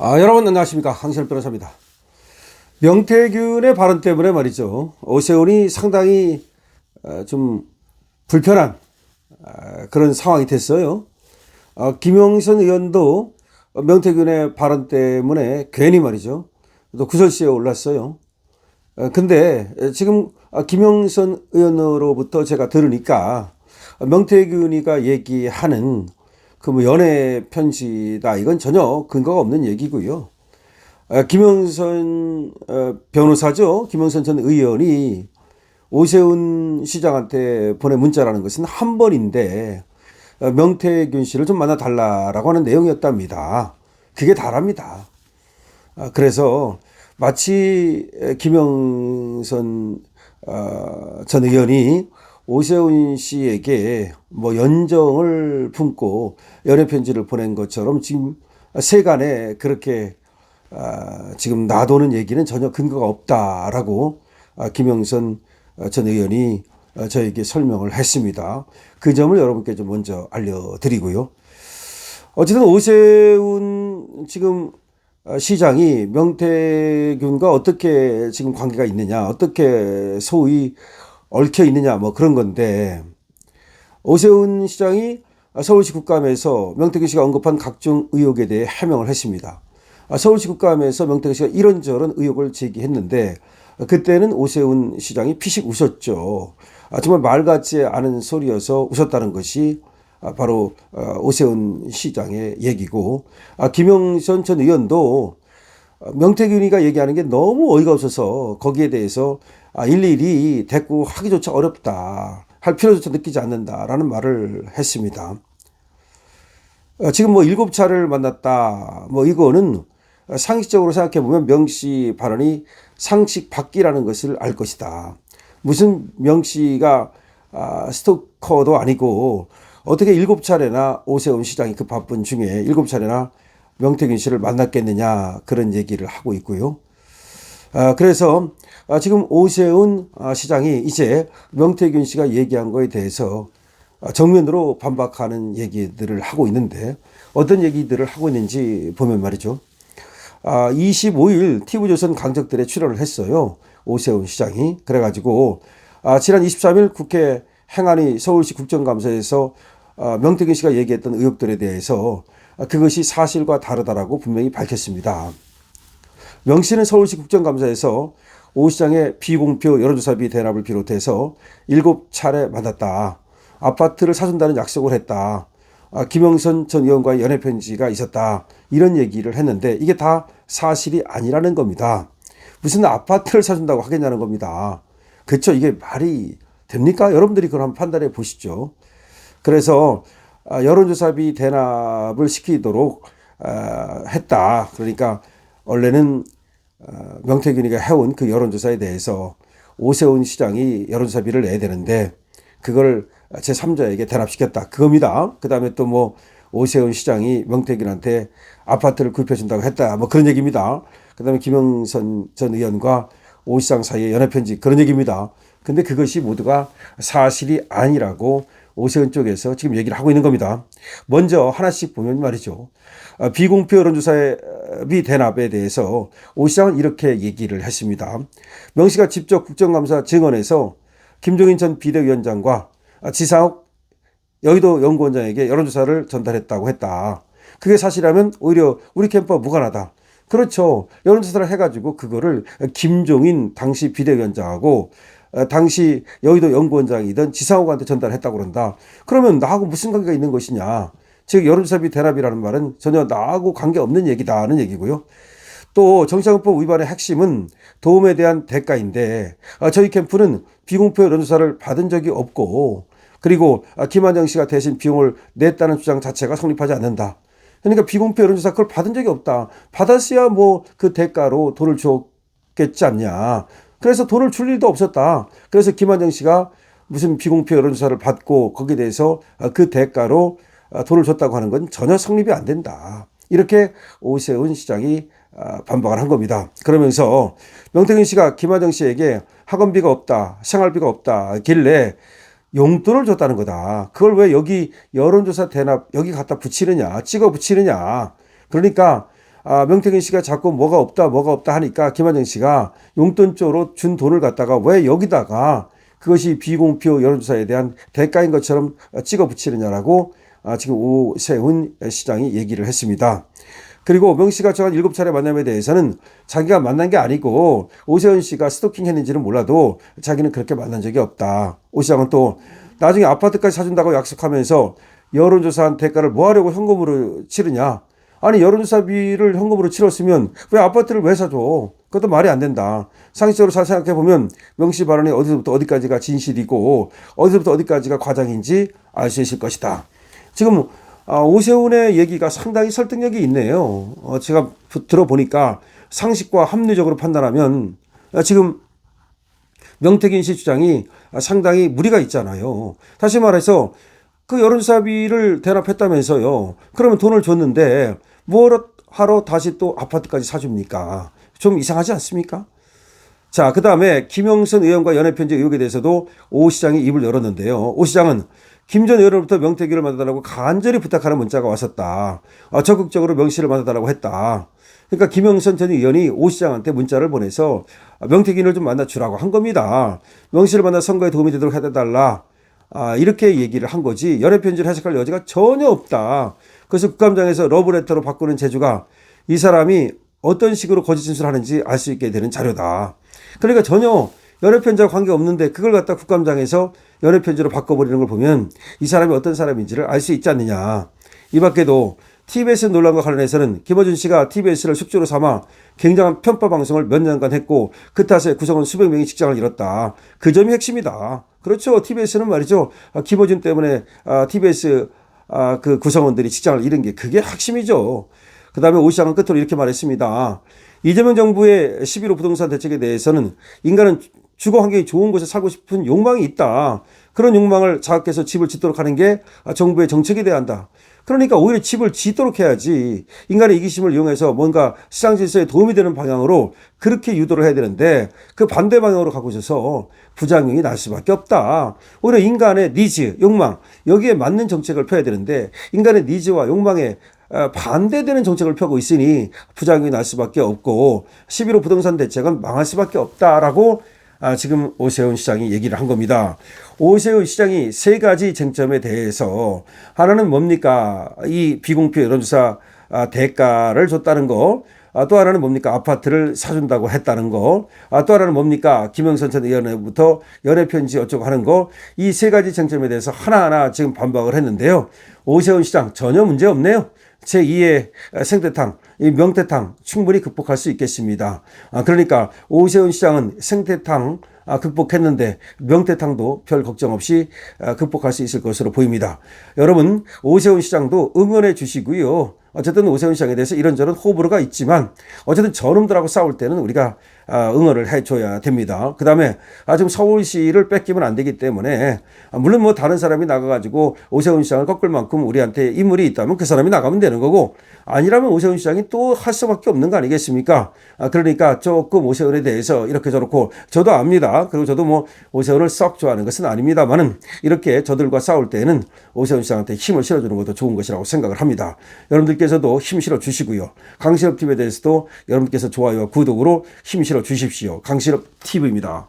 여러분 안녕하십니까, 황실 변호사입니다. 명태균의 발언 때문에 말이죠, 오세훈이 상당히 좀 불편한 그런 상황이 됐어요. 김영선 의원도 명태균의 발언 때문에 괜히 말이죠, 또 구설수에 올랐어요. 근데 지금 김영선 의원으로부터 제가 들으니까 명태균이가 얘기하는 그 뭐 연애 편지다, 이건 전혀 근거가 없는 얘기고요. 김영선 변호사죠. 김영선 전 의원이 오세훈 시장한테 보낸 문자라는 것은 한 번인데 명태균 씨를 좀 만나달라라고 하는 내용이었답니다. 그게 다랍니다. 그래서 마치 김영선 전 의원이 오세훈 씨에게 뭐 연정을 품고 연애 편지를 보낸 것처럼 지금 세간에 그렇게 지금 놔도는 얘기는 전혀 근거가 없다라고 김영선 전 의원이 저에게 설명을 했습니다. 그 점을 여러분께 좀 먼저 알려드리고요. 어쨌든 오세훈 지금 시장이 명태균과 어떻게 지금 관계가 있느냐, 어떻게 소위 얽혀 있느냐, 뭐 그런 건데, 오세훈 시장이 서울시 국감에서 명태균 씨가 언급한 각종 의혹에 대해 해명을 했습니다. 서울시 국감에서 명태균 씨가 이런저런 의혹을 제기했는데 그때는 오세훈 시장이 피식 웃었죠. 정말 말 같지 않은 소리여서 웃었다는 것이 바로 오세훈 시장의 얘기고, 김영선 전 의원도 명태균이가 얘기하는 게 너무 어이가 없어서 거기에 대해서 일일이 대꾸하기조차 어렵다, 할 필요조차 느끼지 않는다라는 말을 했습니다. 지금 뭐 7차례를 만났다, 뭐 이거는 상식적으로 생각해 보면 명 씨 발언이 상식 밖이라는 것을 알 것이다. 무슨 명 씨가 스토커도 아니고 어떻게 7차례나 오세훈 시장이 그 바쁜 중에 7차례나 명태균 씨를 만났겠느냐, 그런 얘기를 하고 있고요. 그래서 지금 오세훈 시장이 이제 명태균 씨가 얘기한 거에 대해서 정면으로 반박하는 얘기들을 하고 있는데, 어떤 얘기들을 하고 있는지 보면 말이죠. 25일 TV조선 강적들에 출연을 했어요, 오세훈 시장이. 그래가지고 지난 23일 국회 행안위 서울시 국정감사에서 명태균 씨가 얘기했던 의혹들에 대해서 그것이 사실과 다르다라고 분명히 밝혔습니다. 명 씨는 서울시 국정감사에서 오 시장의 비공표 여론조사비 대납을 비롯해서 7차례 만났다, 아파트를 사준다는 약속을 했다, 김영선 전 의원과의 연애 편지가 있었다, 이런 얘기를 했는데 이게 다 사실이 아니라는 겁니다. 무슨 아파트를 사준다고 하겠냐는 겁니다. 그렇죠? 이게 말이 됩니까? 여러분들이 그걸 한번 판단해 보시죠. 그래서 여론조사비 대납을 시키도록 했다. 그러니까 원래는 명태균이가 해온 그 여론조사에 대해서 오세훈 시장이 여론조사비를 내야 되는데 그걸 제3자에게 대납시켰다, 그겁니다. 그 다음에 또 뭐 오세훈 시장이 명태균한테 아파트를 구입해준다고 했다, 뭐 그런 얘기입니다. 그 다음에 김영선 전 의원과 오 시장 사이의 연애편지, 그런 얘기입니다. 근데 그것이 모두가 사실이 아니라고 오세훈 쪽에서 지금 얘기를 하고 있는 겁니다. 먼저 하나씩 보면 말이죠. 비공표 여론조사비 대납에 대해서 오 시장은 이렇게 얘기를 했습니다. 명 씨가 직접 국정감사 증언에서 김종인 전 비대위원장과 지상욱 여의도 연구원장에게 여론조사를 전달했다고 했다. 그게 사실이라면 오히려 우리 캠프와 무관하다. 그렇죠. 여론조사를 해가지고 그거를 김종인 당시 비대위원장하고 당시 여의도 연구원장이던 지상욱한테 전달했다고 그런다. 그러면 나하고 무슨 관계가 있는 것이냐. 즉 여론조사비 대납이라는 말은 전혀 나하고 관계없는 얘기다는 얘기고요. 또 정치자금법 위반의 핵심은 도움에 대한 대가인데 저희 캠프는 비공표 여론조사를 받은 적이 없고, 그리고 김한정 씨가 대신 비용을 냈다는 주장 자체가 성립하지 않는다. 그러니까 비공표 여론조사 그걸 받은 적이 없다. 받았어야 뭐 그 대가로 돈을 줬겠지 않냐. 그래서 돈을 줄 일도 없었다. 그래서 김한정 씨가 무슨 비공표 여론조사를 받고 거기에 대해서 그 대가로 돈을 줬다고 하는 건 전혀 성립이 안 된다. 이렇게 오세훈 시장이 반박을 한 겁니다. 그러면서 명태균 씨가 김한정 씨에게 학원비가 없다, 생활비가 없다 길래 용돈을 줬다는 거다. 그걸 왜 여기 여론조사 대납 여기 갖다 붙이느냐, 찍어 붙이느냐. 그러니까 명태균 씨가 자꾸 뭐가 없다 하니까 김한정 씨가 용돈 쪽으로 준 돈을 갖다가 왜 여기다가 그것이 비공표 여론조사에 대한 대가인 것처럼 찍어 붙이느냐라고 지금 오세훈 시장이 얘기를 했습니다. 그리고 명 씨가 저한 7차례 만남에 대해서는 자기가 만난 게 아니고 오세훈 씨가 스토킹 했는지는 몰라도 자기는 그렇게 만난 적이 없다. 오 시장은 또 나중에 아파트까지 사준다고 약속하면서 여론조사한 대가를 뭐 하려고 현금으로 치르냐. 아니 여론조사비를 현금으로 치렀으면 왜 아파트를 왜 사줘. 그것도 말이 안 된다. 상식적으로 잘 생각해보면 명 씨 발언이 어디서부터 어디까지가 진실이고 어디서부터 어디까지가 과장인지 알 수 있을 것이다. 지금 오세훈의 얘기가 상당히 설득력이 있네요. 제가 들어보니까 상식과 합리적으로 판단하면 지금 명태균 씨 주장이 상당히 무리가 있잖아요. 다시 말해서 그 여론조사비를 대납했다면서요. 그러면 돈을 줬는데 뭘 하러 다시 또 아파트까지 사줍니까? 좀 이상하지 않습니까? 자, 그 다음에 김영선 의원과 연애편지 의혹에 대해서도 오 시장이 입을 열었는데요. 오 시장은 김 전 의원으로부터 명태균을 만나달라고 간절히 부탁하는 문자가 왔었다. 적극적으로 명 씨를 만나달라고 했다. 그러니까 김영선 전 의원이 오 시장한테 문자를 보내서 명태균을 좀 만나주라고 한 겁니다. 명 씨를 만나 선거에 도움이 되도록 해달라. 이렇게 얘기를 한 거지 연애편지를 해석할 여지가 전혀 없다. 그래서 국감장에서 러브레터로 바꾸는 재주가 이 사람이 어떤 식으로 거짓 진술하는지 알 수 있게 되는 자료다. 그러니까 전혀 연애편지와 관계없는데 그걸 갖다 국감장에서 연애편지로 바꿔버리는 걸 보면 이 사람이 어떤 사람인지를 알 수 있지 않느냐. 이 밖에도 TBS 논란과 관련해서는 김어준 씨가 TBS를 숙주로 삼아 굉장한 편파 방송을 몇 년간 했고 그 탓에 구성원 수백 명이 직장을 잃었다. 그 점이 핵심이다. 그렇죠. TBS는 말이죠. 김어준 때문에 TBS 그 구성원들이 직장을 잃은 게 그게 핵심이죠. 그 다음에 오 시장은 끝으로 이렇게 말했습니다. 이재명 정부의 11호 부동산 대책에 대해서는 인간은 주거 환경이 좋은 곳에 살고 싶은 욕망이 있다. 그런 욕망을 자극해서 집을 짓도록 하는 게 정부의 정책이 돼야 한다. 그러니까 오히려 집을 짓도록 해야지. 인간의 이기심을 이용해서 뭔가 시장 질서에 도움이 되는 방향으로 그렇게 유도를 해야 되는데 그 반대 방향으로 가고 있어서 부작용이 날 수밖에 없다. 오히려 인간의 니즈, 욕망 여기에 맞는 정책을 펴야 되는데 인간의 니즈와 욕망에 반대되는 정책을 펴고 있으니 부작용이 날 수밖에 없고 11호 부동산 대책은 망할 수밖에 없다라고 지금 오세훈 시장이 얘기를 한 겁니다. 오세훈 시장이 세 가지 쟁점에 대해서 하나는 뭡니까? 이 비공표 여론조사 대가를 줬다는 거. 또 하나는 뭡니까? 아파트를 사준다고 했다는 거. 또 하나는 뭡니까? 김영선 전 의원부터 연애편지 어쩌고 하는 거. 이 세 가지 쟁점에 대해서 하나하나 지금 반박을 했는데요. 오세훈 시장 전혀 문제 없네요. 제2의 생태탕, 이 명태탕 충분히 극복할 수 있겠습니다. 그러니까 오세훈 시장은 생태탕 극복했는데 명태탕도 별 걱정 없이 극복할 수 있을 것으로 보입니다. 여러분 오세훈 시장도 응원해 주시고요. 어쨌든 오세훈 시장에 대해서 이런저런 호불호가 있지만 어쨌든 저놈들하고 싸울 때는 우리가 응원을 해줘야 됩니다. 그 다음에 지금 서울시를 뺏기면 안 되기 때문에 물론 뭐 다른 사람이 나가가지고 오세훈 시장을 꺾을 만큼 우리한테 인물이 있다면 그 사람이 나가면 되는 거고 아니라면 오세훈 시장이 또 할 수밖에 없는 거 아니겠습니까? 그러니까 조금 오세훈에 대해서 이렇게 저렇고 저도 압니다. 그리고 저도 뭐 오세훈을 썩 좋아하는 것은 아닙니다만은 이렇게 저들과 싸울 때는 오세훈 시장한테 힘을 실어주는 것도 좋은 것이라고 생각을 합니다. 여러분들께서도 힘 실어 주시고요. 강신업 TV에 대해서도 여러분께서 좋아요와 구독으로 힘 실어 주십시오. 강신업 TV입니다.